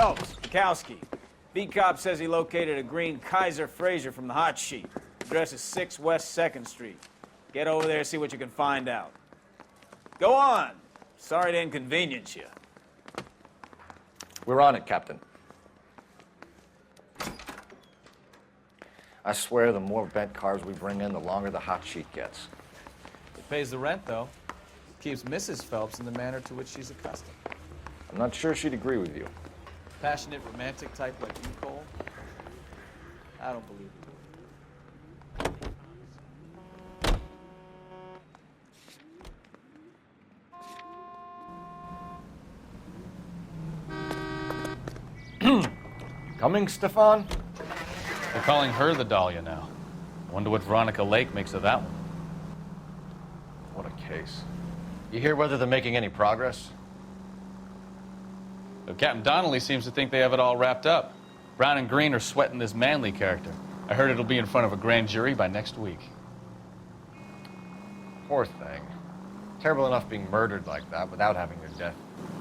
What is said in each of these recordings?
Phelps, Bukowski. Beat cop says he located a green Kaiser Frazer from the hot sheet. Address is 6 West 2nd Street. Get over there, see what you can find out. Go on. Sorry to inconvenience you. We're on it, Captain. I swear the more bent cars we bring in, the longer the hot sheet gets. It pays the rent, though. Keeps Mrs. Phelps in the manner to which she's accustomed. I'm not sure she'd agree with you. Passionate, romantic type like you, Cole? I don't believe it. Coming, Stefan? They're calling her the Dahlia now. I wonder what Veronica Lake makes of that one. What a case. You hear whether they're making any progress? But Captain Donnelly seems to think they have it all wrapped up. Brown and Green are sweating this Manley character. I heard it'll be in front of a grand jury by next week. Poor thing. Terrible enough being murdered like that without having their death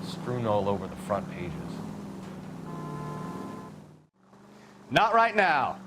strewn all over the front pages. Not right now.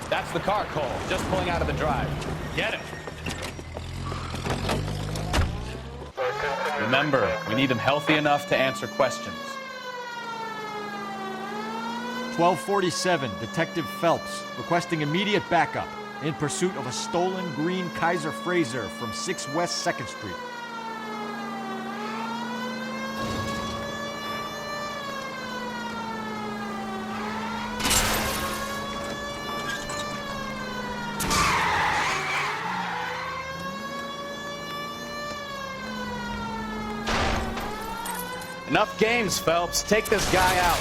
That's the car, Cole. Just pulling out of the drive. Get it. Remember, we need them healthy enough to answer questions. 1247, Detective Phelps, requesting immediate backup in pursuit of a stolen green Kaiser Frazer from 6 West 2nd Street. Enough games, Phelps. Take this guy out.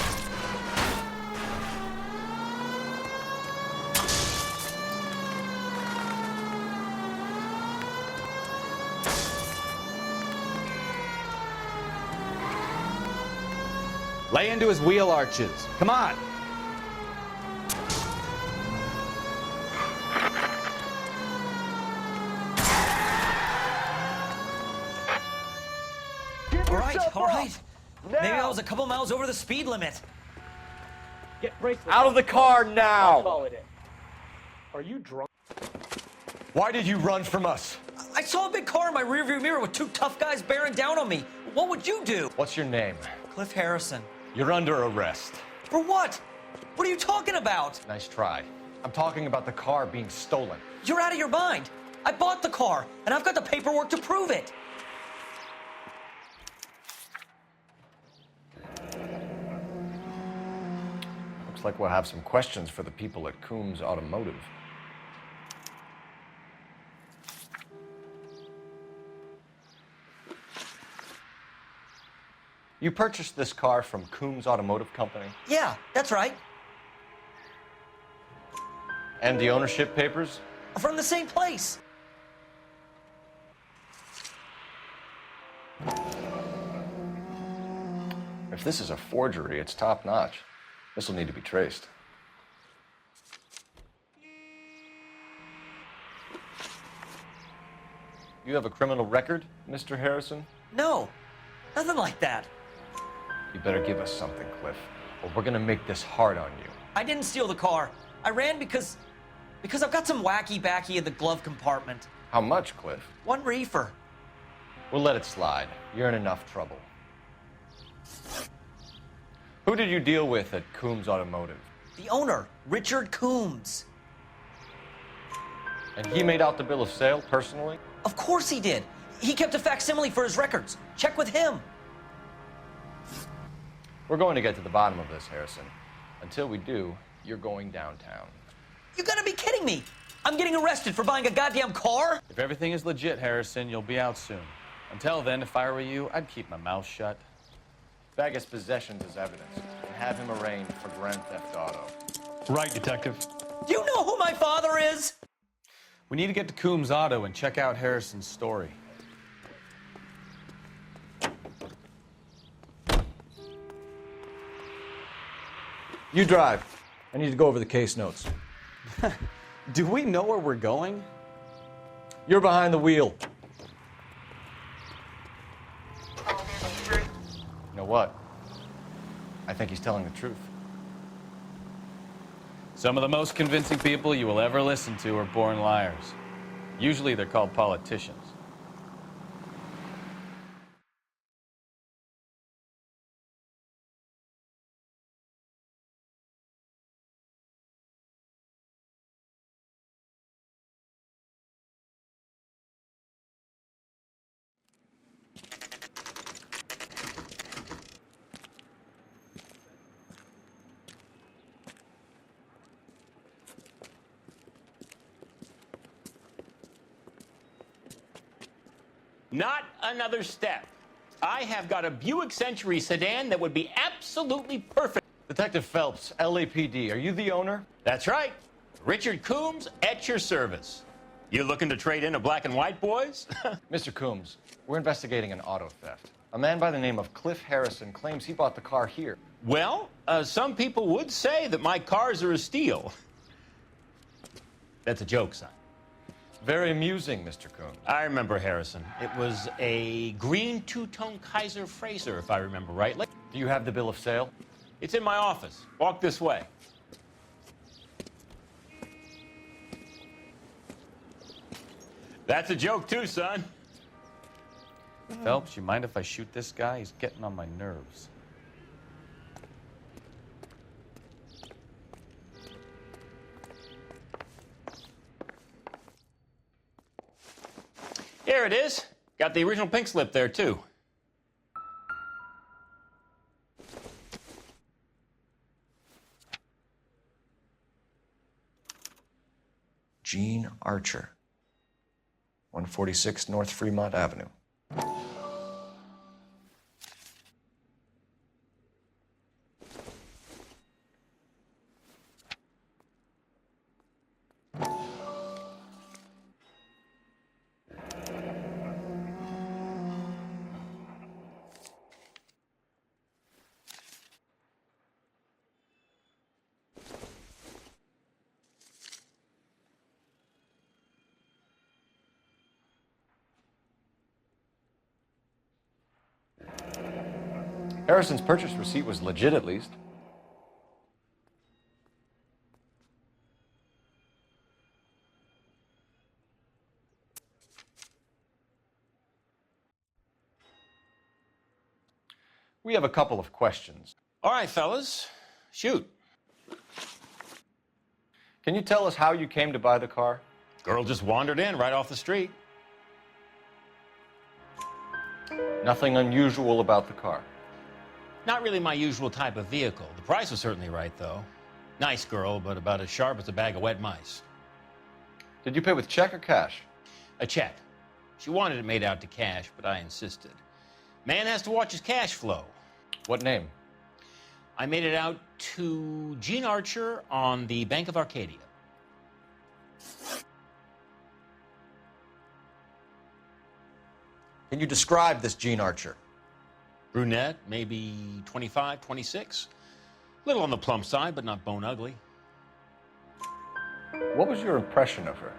Lay into his wheel arches. Come on. All right. Maybe I was a couple miles over the speed limit. Get bracelet. Out of the car now! I'll call it in. Are you drunk? Why did you run from us? I saw a big car in my rearview mirror with 2 tough guys bearing down on me. What would you do? What's your name? Cliff Harrison. You're under arrest. For what? What are you talking about? Nice try. I'm talking about the car being stolen. You're out of your mind. I bought the car, and I've got the paperwork to prove it. Looks like we'll have some questions for the people at Coombs Automotive. You purchased this car from Coombs Automotive Company? Yeah, that's right. And the ownership papers? From the same place. If this is a forgery, it's top-notch. This will need to be traced. You have a criminal record, Mr. Harrison? No, nothing like that. You better give us something, Cliff, or we're gonna make this hard on you. I didn't steal the car. I ran because I've got some wacky-backy in the glove compartment. How much, Cliff? 1 reefer. We'll let it slide. You're in enough trouble. Who did you deal with at Coombs Automotive? The owner, Richard Coombs. And he made out the bill of sale personally? Of course he did. He kept a facsimile for his records. Check with him. We're going to get to the bottom of this, Harrison. Until we do, you're going downtown. You gotta be kidding me. I'm getting arrested for buying a goddamn car? If everything is legit, Harrison, you'll be out soon. Until then, if I were you, I'd keep my mouth shut. Bag his possessions as evidence and have him arraigned for grand theft auto. Right, Detective. Do you know who my father is? We need to get to Coombs Auto and check out Harrison's story. You drive. I need to go over the case notes. Do we know where we're going? You're behind the wheel. You know what? I think he's telling the truth. Some of the most convincing people you will ever listen to are born liars. Usually they're called politicians. Not another step. I have got a Buick Century sedan that would be absolutely perfect. Detective Phelps, LAPD, are you the owner? That's right. Richard Coombs at your service. You looking to trade in a black and white, boys? Mr. Coombs, we're investigating an auto theft. A man by the name of Cliff Harrison claims he bought the car here. Well, some people would say that my cars are a steal. That's a joke, son. Very amusing, Mr. Coombs. I remember Harrison. It was a green two-tone Kaiser Frazer, if I remember rightly. Do you have the bill of sale? It's in my office. Walk this way. That's a joke, too, son. Phelps, you mind if I shoot this guy? He's getting on my nerves. Here it is. Got the original pink slip there, too. Gene Archer, 146 North Fremont Avenue. Harrison's purchase receipt was legit, at least. We have a couple of questions. All right, fellas. Shoot. Can you tell us how you came to buy the car? Girl just wandered in right off the street. Nothing unusual about the car. Not really my usual type of vehicle. The price was certainly right, though. Nice girl, but about as sharp as a bag of wet mice. Did you pay with check or cash? A check. She wanted it made out to cash, but I insisted. Man has to watch his cash flow. What name? I made it out to Gene Archer on the Bank of Arcadia. Can you describe this Gene Archer? Brunette, maybe 25, 26. Little on the plump side, but not bone ugly. What was your impression of her?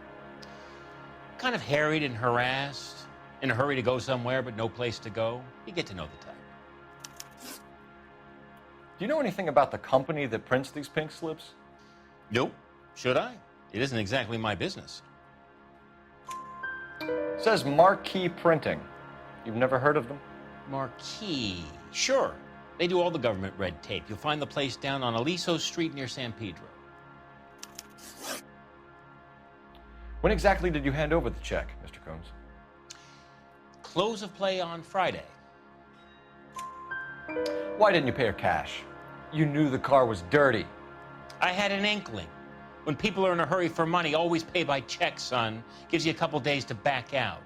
Kind of harried and harassed. In a hurry to go somewhere, but no place to go. You get to know the type. Do you know anything about the company that prints these pink slips? Nope. Should I? It isn't exactly my business. It says Marquee Printing. You've never heard of them? Marquee. Sure. They do all the government red tape. You'll find the place down on Aliso Street near San Pedro. When exactly did you hand over the check, Mr. Coombs? Close of play on Friday. Why didn't you pay her cash? You knew the car was dirty. I had an inkling. When people are in a hurry for money, always pay by check, son. Gives you a couple days to back out.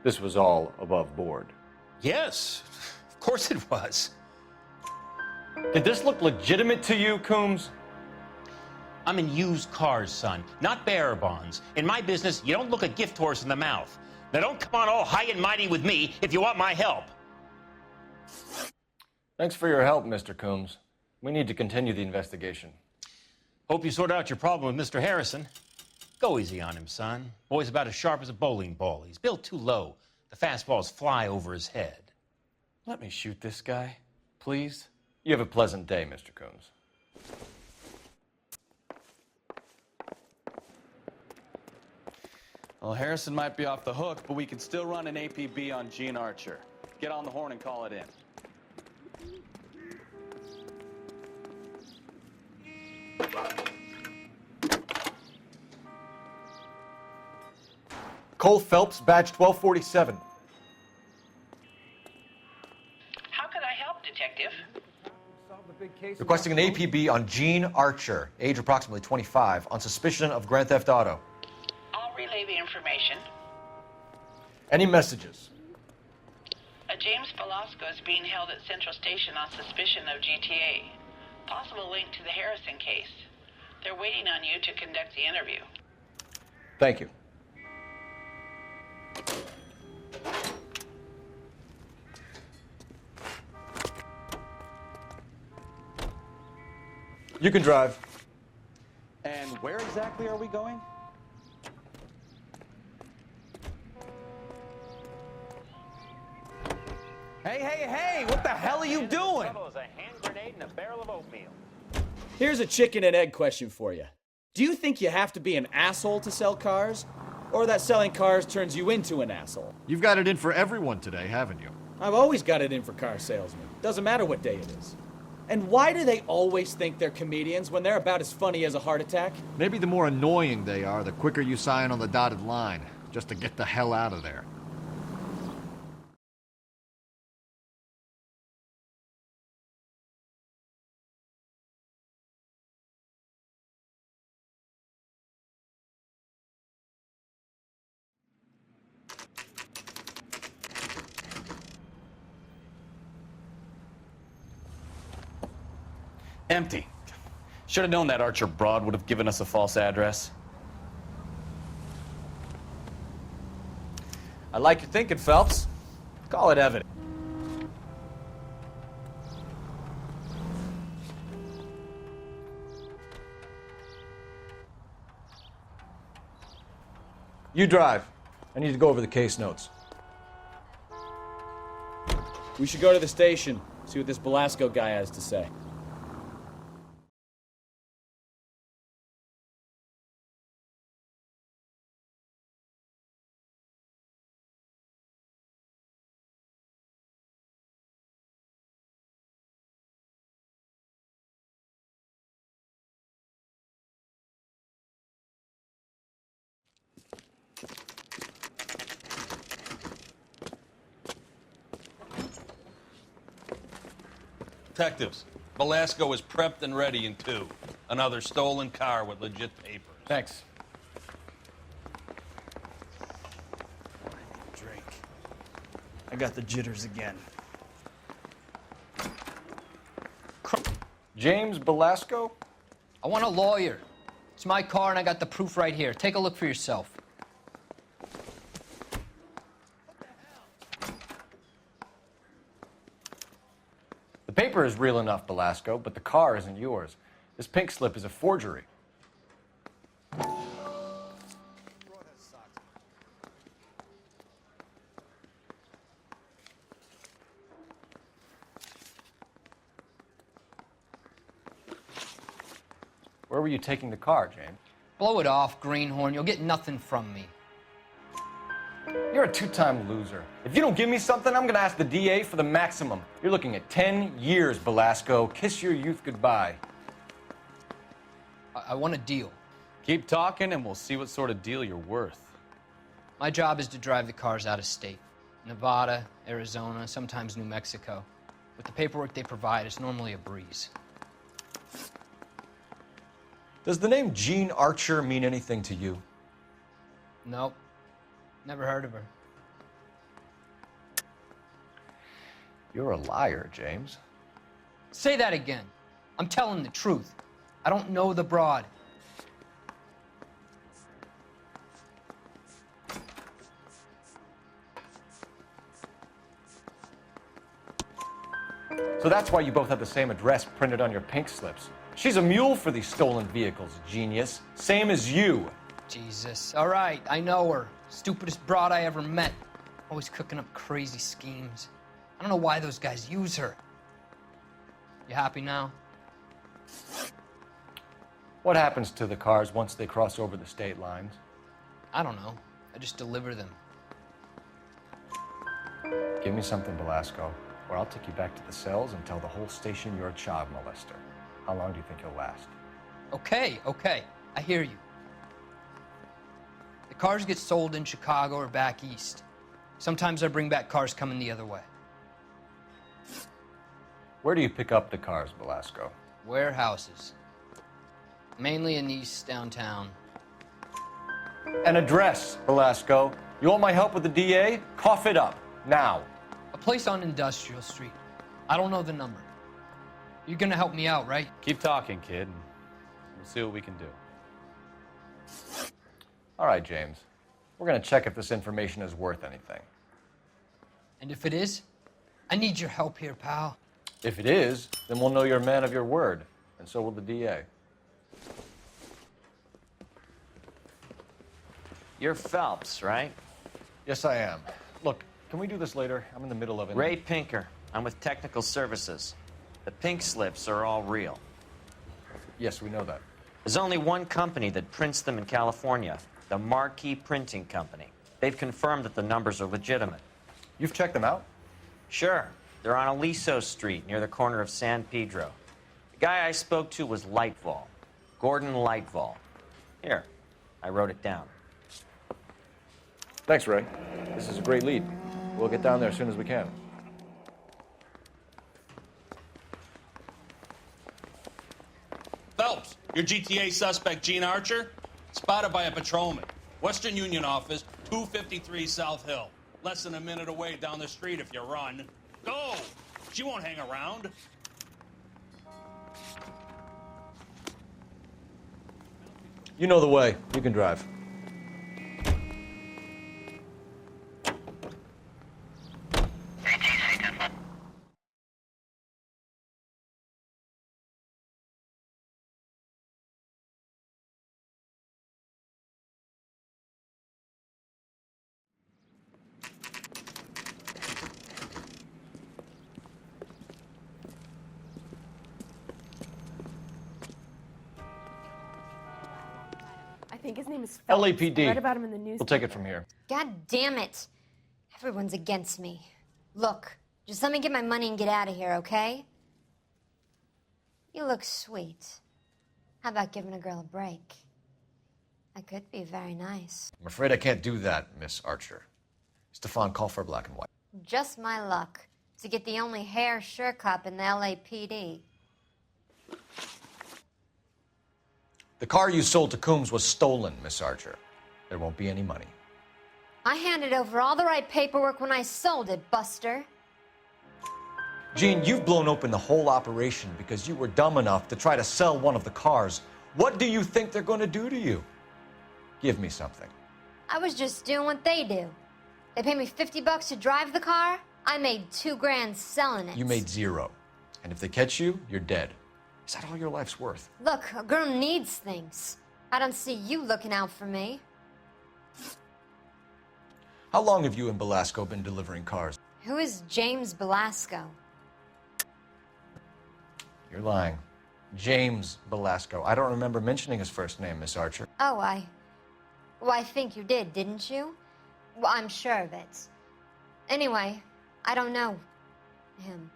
This was all above board. Yes, of course it was. Did this look legitimate to you, Coombs? I'm in used cars, son, not bearer bonds. In my business, you don't look a gift horse in the mouth. Now don't come on all high and mighty with me if you want my help. Thanks for your help, Mr. Coombs. We need to continue the investigation. Hope you sort out your problem with Mr. Harrison. Go easy on him, son. Boy's about as sharp as a bowling ball. He's built too low. The fastballs fly over his head. Let me shoot this guy, please. You have a pleasant day, Mr. Coombs. Well, Harrison might be off the hook, but we can still run an APB on Gene Archer. Get on the horn and call it in. Cole Phelps, badge 1247. How can I help, Detective? Requesting an APB on Gene Archer, age approximately 25, on suspicion of grand theft auto. I'll relay the information. Any messages? A James Velasco is being held at Central Station on suspicion of GTA. Possible link to the Harrison case. They're waiting on you to conduct the interview. Thank you. You can drive. And where exactly are we going? Hey, hey, hey! What the hell are you doing? Trouble is a hand grenade and a barrel of oatmeal. Here's a chicken and egg question for you. Do you think you have to be an asshole to sell cars? Or that selling cars turns you into an asshole? You've got it in for everyone today, haven't you? I've always got it in for car salesmen. Doesn't matter what day it is. And why do they always think they're comedians when they're about as funny as a heart attack? Maybe the more annoying they are, the quicker you sign on the dotted line, just to get the hell out of there. Empty. Should have known that Archer broad would have given us a false address. I like your thinking, Phelps. Call it evidence. You drive. I need to go over the case notes. We should go to the station, see what this Velasco guy has to say. Detectives, Velasco is prepped and ready in 2. Another stolen car with legit papers. Thanks. Drink. I got the jitters again. James Velasco? I want a lawyer. It's my car and I got the proof right here. Take a look for yourself. The paper is real enough, Velasco, but the car isn't yours. This pink slip is a forgery. Where were you taking the car, James? Blow it off, greenhorn. You'll get nothing from me. You're a two-time loser. If you don't give me something, I'm gonna ask the DA for the maximum. You're looking at 10 years, Velasco. Kiss your youth goodbye. I want a deal. Keep talking and we'll see what sort of deal you're worth. My job is to drive the cars out of state. Nevada, Arizona, sometimes New Mexico. With the paperwork they provide, it's normally a breeze. Does the name Gene Archer mean anything to you? Nope. Never heard of her. You're a liar, James. Say that again. I'm telling the truth. I don't know the broad. So that's why you both have the same address printed on your pink slips. She's a mule for these stolen vehicles, genius. Same as you. Jesus. All right, I know her. Stupidest broad I ever met. Always cooking up crazy schemes. I don't know why those guys use her. You happy now? What happens to the cars once they cross over the state lines? I don't know. I just deliver them. Give me something, Belasco, or I'll take you back to the cells and tell the whole station you're a child molester. How long do you think you'll last? Okay, okay. I hear you. The cars get sold in Chicago or back east. Sometimes I bring back cars coming the other way. Where do you pick up the cars, Belasco? Warehouses. Mainly in East downtown. An address, Belasco. You want my help with the DA? Cough it up, now. A place on Industrial Street. I don't know the number. You're gonna help me out, right? Keep talking, kid, and we'll see what we can do. All right, James. We're gonna check if this information is worth anything. And if it is, I need your help here, pal. If it is, then we'll know you're a man of your word, and so will the DA. You're Phelps, right? Yes, I am. Look, can we do this later? I'm in the middle of it. Ray Pinker. I'm with Technical Services. The pink slips are all real. Yes, we know that. There's only one company that prints them in California, the Marquee Printing Company. They've confirmed that the numbers are legitimate. You've checked them out? Sure. They're on Aliso Street, near the corner of San Pedro. The guy I spoke to was Lightval. Gordon Lightval. Here, I wrote it down. Thanks, Ray. This is a great lead. We'll get down there as soon as we can. Phelps, your GTA suspect, Gene Archer, spotted by a patrolman. Western Union office, 253 South Hill. Less than a minute away down the street if you run. Go! She won't hang around. You know the way. You can drive. I think his name is Phelps. LAPD. I read about him in the news. We'll take it from here. God damn it. Everyone's against me. Look, just let me get my money and get out of here, okay? You look sweet. How about giving a girl a break? I could be very nice. I'm afraid I can't do that, Miss Archer. Stefan, call for black and white. Just my luck to get the only hair sure cop in the LAPD. The car you sold to Coombs was stolen, Miss Archer. There won't be any money. I handed over all the right paperwork when I sold it, Buster. Gene, you've blown open the whole operation because you were dumb enough to try to sell one of the cars. What do you think they're going to do to you? Give me something. I was just doing what they do. They paid me $50 to drive the car. I made $2 grand selling it. You made $0. And if they catch you, you're dead. Is that all your life's worth? Look, a girl needs things. I don't see you looking out for me. How long have you and Belasco been delivering cars? Who is James Belasco? You're lying. James Belasco. I don't remember mentioning his first name, Miss Archer. Oh, well, I think you did, didn't you? Well, I'm sure of it. Anyway, I don't know him.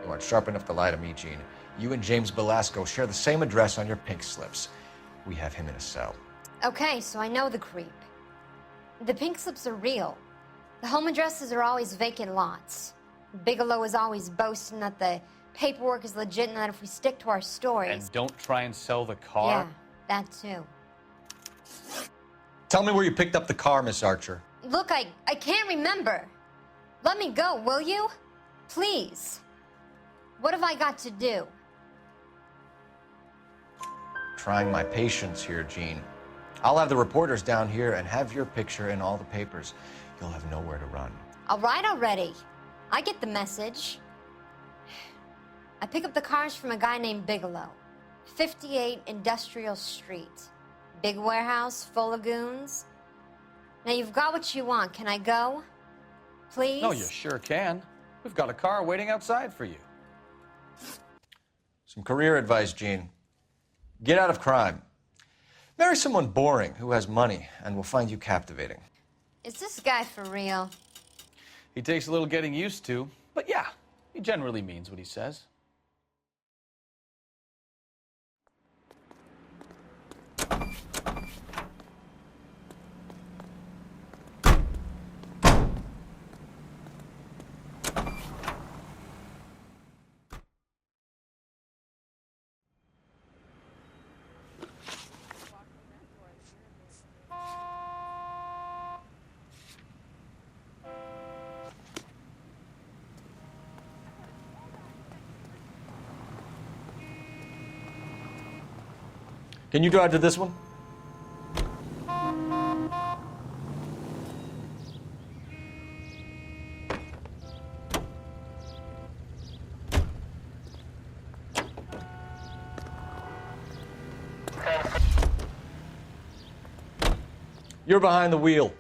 You aren't sharp enough to lie to me, Gene. You and James Belasco share the same address on your pink slips. We have him in a cell. Okay, so I know the creep. The pink slips are real. The home addresses are always vacant lots. Bigelow is always boasting that the paperwork is legit and that if we stick to our stories... And don't try and sell the car? Yeah, that too. Tell me where you picked up the car, Miss Archer. Look, I can't remember. Let me go, will you? Please. What have I got to do? Trying my patience here, Gene. I'll have the reporters down here and have your picture in all the papers. You'll have nowhere to run. All right already. I get the message. I pick up the cars from a guy named Bigelow. 58 Industrial Street. Big warehouse, full of goons. Now you've got what you want. Can I go? Please? No, you sure can. We've got a car waiting outside for you. Some career advice, Gene. Get out of crime. Marry someone boring who has money and will find you captivating. Is this guy for real? He takes a little getting used to, but yeah, he generally means what he says. Can you drive to this one? You're behind the wheel.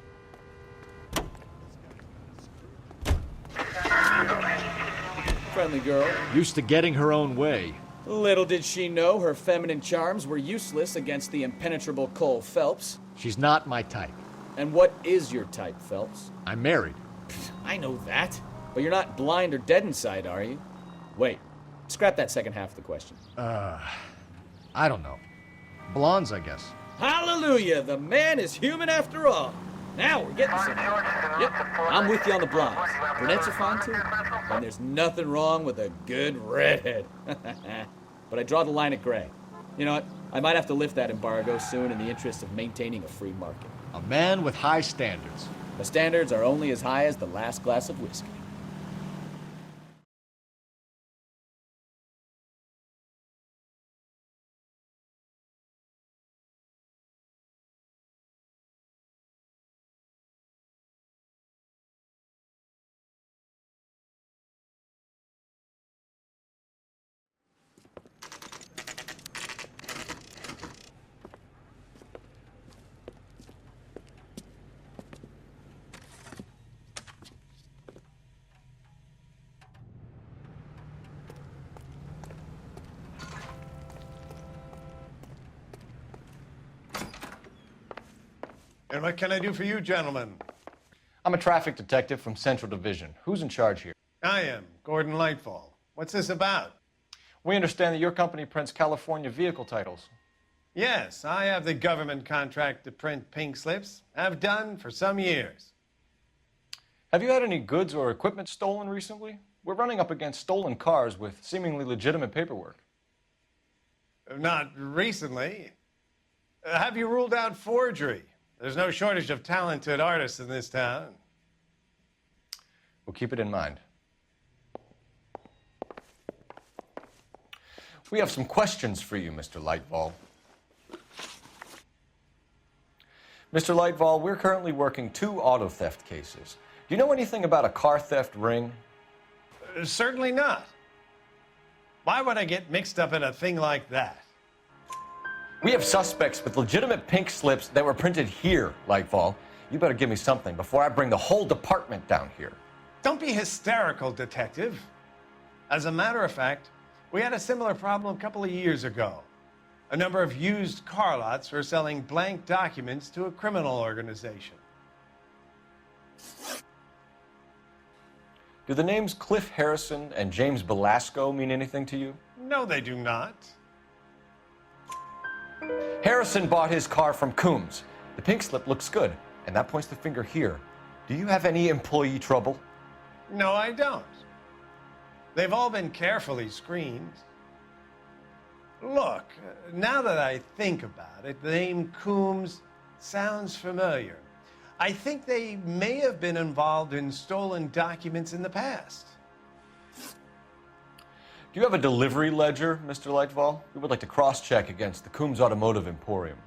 Friendly girl. Used to getting her own way. Little did she know her feminine charms were useless against the impenetrable Cole Phelps. She's not my type. And what is your type, Phelps? I'm married. I know that. But you're not blind or dead inside, are you? Wait. Scrap that second half of the question. I don't know. Blondes, I guess. Hallelujah! The man is human after all. Now we're getting somewhere. Yep, I'm with you on the blondes. Brunettes are fine too. And there's nothing wrong with a good redhead. But I draw the line at gray. You know what? I might have to lift that embargo soon in the interest of maintaining a free market. A man with high standards. The standards are only as high as the last glass of whiskey. And what can I do for you, gentlemen? I'm a traffic detective from Central Division. Who's in charge here? I am, Gordon Lightfall. What's this about? We understand that your company prints California vehicle titles. Yes, I have the government contract to print pink slips. I've done for some years. Have you had any goods or equipment stolen recently? We're running up against stolen cars with seemingly legitimate paperwork. Not recently. Have you ruled out forgery? There's no shortage of talented artists in this town. We'll keep it in mind. We have some questions for you, Mr. Lightfall. Mr. Lightfall, we're currently working 2 auto theft cases. Do you know anything about a car theft ring? Certainly not. Why would I get mixed up in a thing like that? We have suspects with legitimate pink slips that were printed here, Lightfall. You better give me something before I bring the whole department down here. Don't be hysterical, Detective. As a matter of fact, we had a similar problem a couple of years ago. A number of used car lots were selling blank documents to a criminal organization. Do the names Cliff Harrison and James Belasco mean anything to you? No, they do not. Harrison bought his car from Coombs. The pink slip looks good, and that points the finger here. Do you have any employee trouble? No, I don't. They've all been carefully screened. Look, now that I think about it, the name Coombs sounds familiar. I think they may have been involved in stolen documents in the past. Do you have a delivery ledger, Mr. Lightval? We would like to cross-check against the Coombs Automotive Emporium.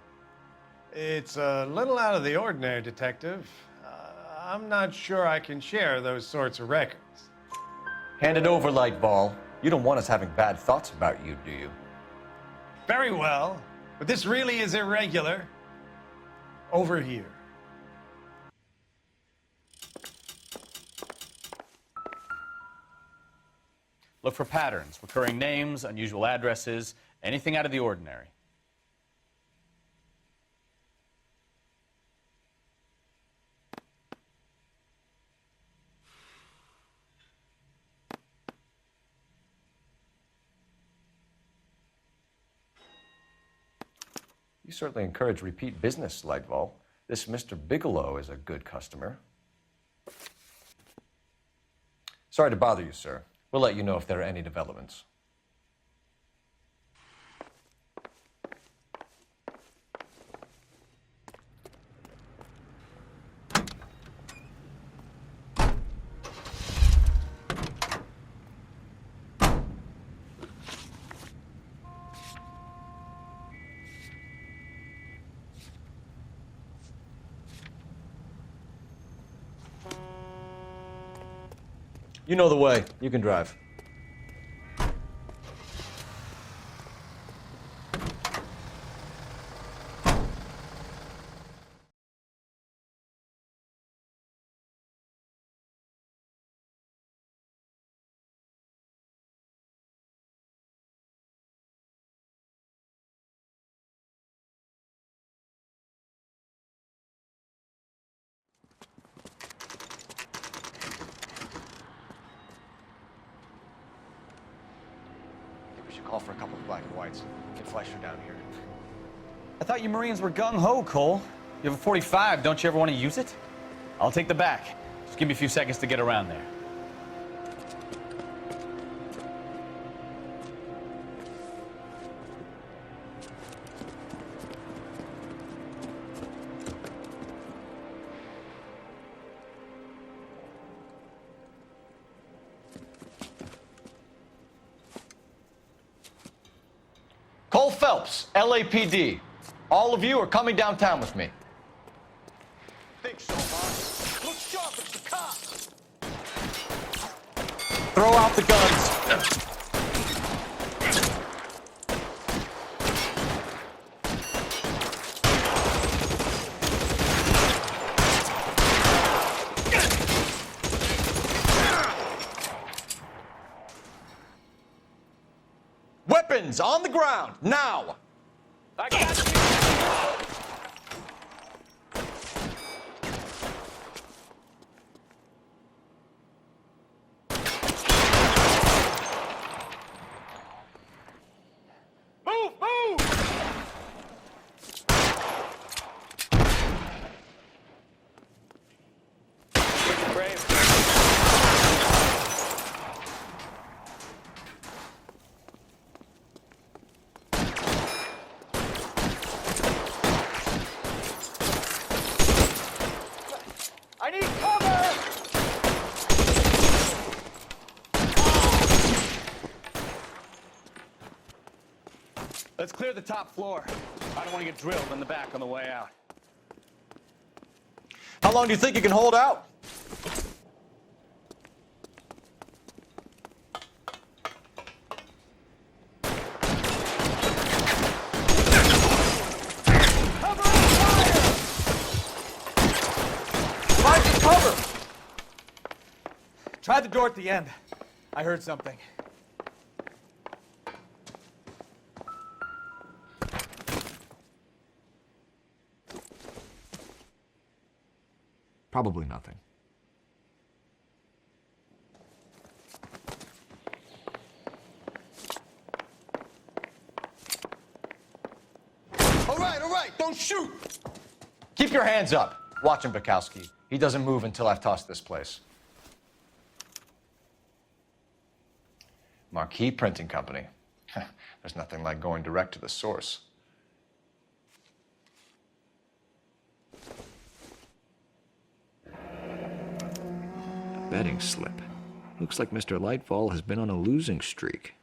It's a little out of the ordinary, Detective. I'm not sure I can share those sorts of records. Hand it over, Lightval. You don't want us having bad thoughts about you, do you? Very well, but this really is irregular. Over here. Look for patterns, recurring names, unusual addresses, anything out of the ordinary. You certainly encourage repeat business, Lightval. This Mr. Bigelow is a good customer. Sorry to bother you, sir. We'll let you know if there are any developments. You know the way. You can drive. Call for a couple of black and whites. Get Fleischer down here. I thought you Marines were gung-ho, Cole. You have a 45, don't you ever want to use it? I'll take the back. Just give me a few seconds to get around there. Cole Phelps, LAPD. All of you are coming downtown with me. Think so, huh? Look sharp, it's the cops. Throw out the guns. Weapons on the ground, now! I got you. I need cover! Let's clear the top floor. I don't want to get drilled in the back on the way out. How long do you think you can hold out? Try the door at the end. I heard something. Probably nothing. All right, don't shoot! Keep your hands up. Watch him, Bukowski. He doesn't move until I've tossed this place. Marquee Printing Company. There's nothing like going direct to the source. Betting slip. Looks like Mr. Lightfall has been on a losing streak.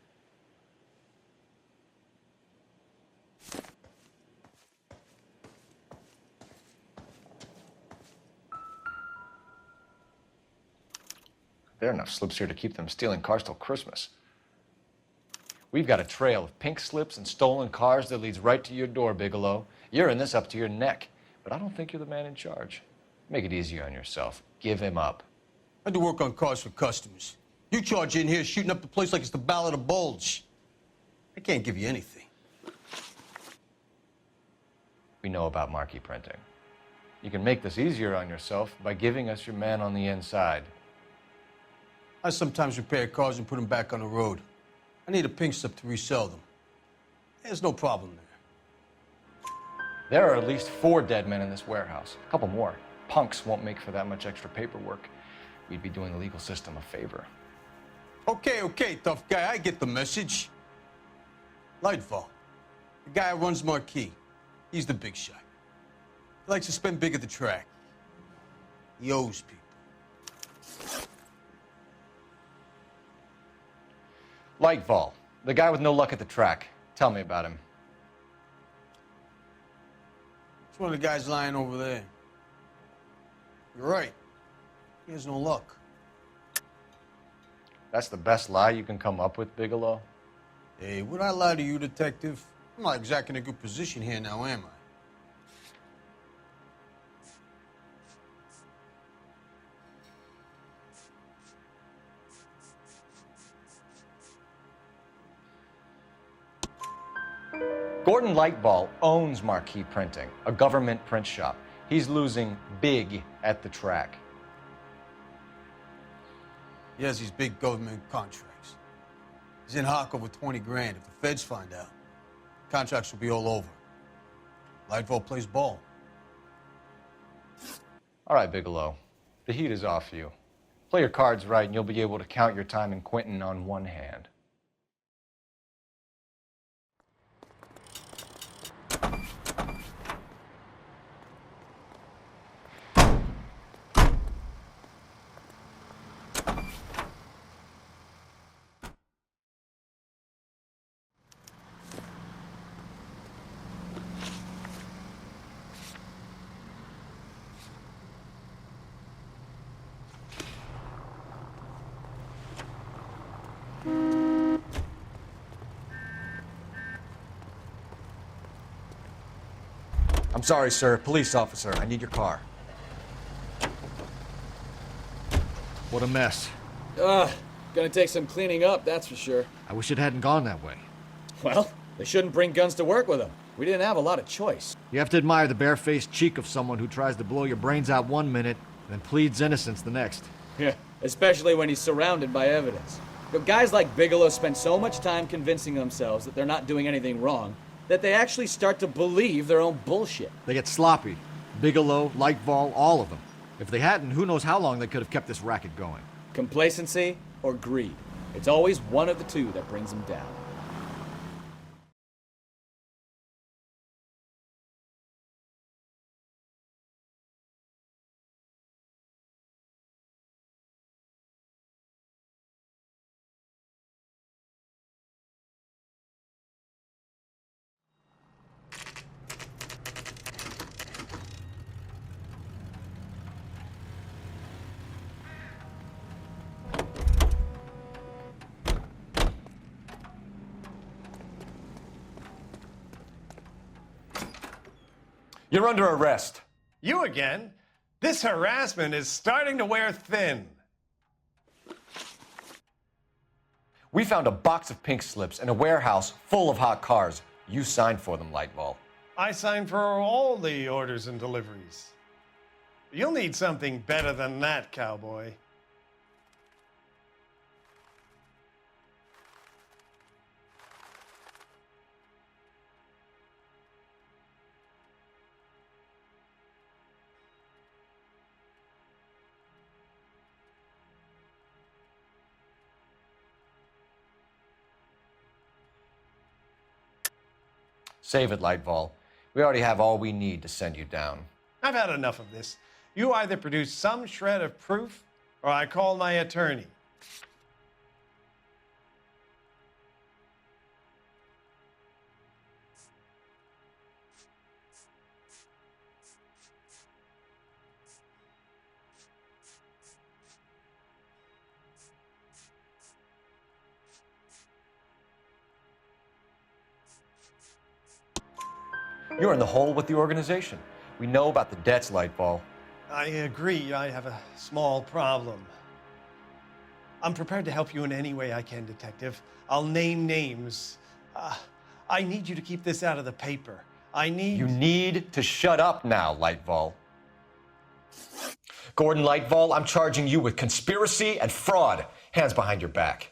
There are enough slips here to keep them stealing cars till Christmas. We've got a trail of pink slips and stolen cars that leads right to your door, Bigelow. You're in this up to your neck, but I don't think you're the man in charge. Make it easier on yourself. Give him up. I do work on cars for customers. You charge in here shooting up the place like it's the Ballad of Bulge. I can't give you anything. We know about marquee printing. You can make this easier on yourself by giving us your man on the inside. I sometimes repair cars and put them back on the road. I need a pink slip to resell them. There's no problem there. There are at least 4 dead men in this warehouse. A couple more. Punks won't make for that much extra paperwork. We'd be doing the legal system a favor. Okay, tough guy, I get the message. Lightfall, the guy who runs Marquee. He's the big shot. He likes to spend big at the track. He owes people. Lightfall, the guy with no luck at the track. Tell me about him. It's one of the guys lying over there. You're right. He has no luck. That's the best lie you can come up with, Bigelow? Hey, would I lie to you, detective? I'm not exactly in a good position here now, am I? Gordon Lightball owns Marquee Printing, a government print shop. He's losing big at the track. He has these big government contracts. He's in hock over 20 grand. If the feds find out, contracts will be all over. Lightfall plays ball. All right, Bigelow. The heat is off you. Play your cards right and you'll be able to count your time in Quentin on one hand. I'm sorry, sir. Police officer, I need your car. What a mess. Gonna take some cleaning up, that's for sure. I wish it hadn't gone that way. Well, they shouldn't bring guns to work with them. We didn't have a lot of choice. You have to admire the barefaced cheek of someone who tries to blow your brains out one minute, then pleads innocence the next. Yeah, especially when he's surrounded by evidence. But guys like Bigelow spend so much time convincing themselves that they're not doing anything wrong that they actually start to believe their own bullshit. They get sloppy. Bigelow, Lightfall, all of them. If they hadn't, who knows how long they could have kept this racket going. Complacency or greed. It's always one of the two that brings them down. You're under arrest. You again? This harassment is starting to wear thin. We found a box of pink slips in a warehouse full of hot cars. You signed for them, Lightball. I signed for all the orders and deliveries. You'll need something better than that, cowboy. Save it, Lightball. We already have all we need to send you down. I've had enough of this. You either produce some shred of proof, or I call my attorney. You're in the hole with the organization. We know about the debts, Lightfall. I agree. I have a small problem. I'm prepared to help you in any way I can, Detective. I'll name names. I need you to keep this out of the paper. You need to shut up now, Lightfall. Gordon Lightfall, I'm charging you with conspiracy and fraud. Hands behind your back.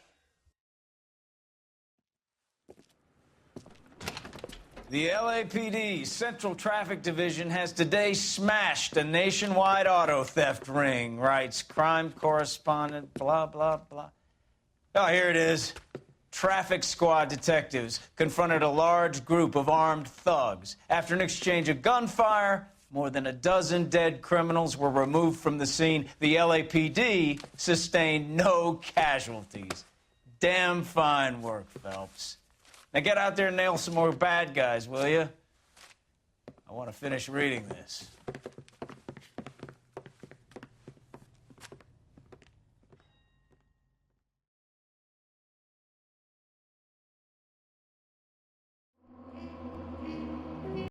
The LAPD Central Traffic Division has today smashed a nationwide auto theft ring, writes crime correspondent, blah, blah, blah. Oh, here it is. Traffic squad detectives confronted a large group of armed thugs. After an exchange of gunfire, more than a dozen dead criminals were removed from the scene. The LAPD sustained no casualties. Damn fine work, Phelps. Now get out there and nail some more bad guys, will you? I want to finish reading this.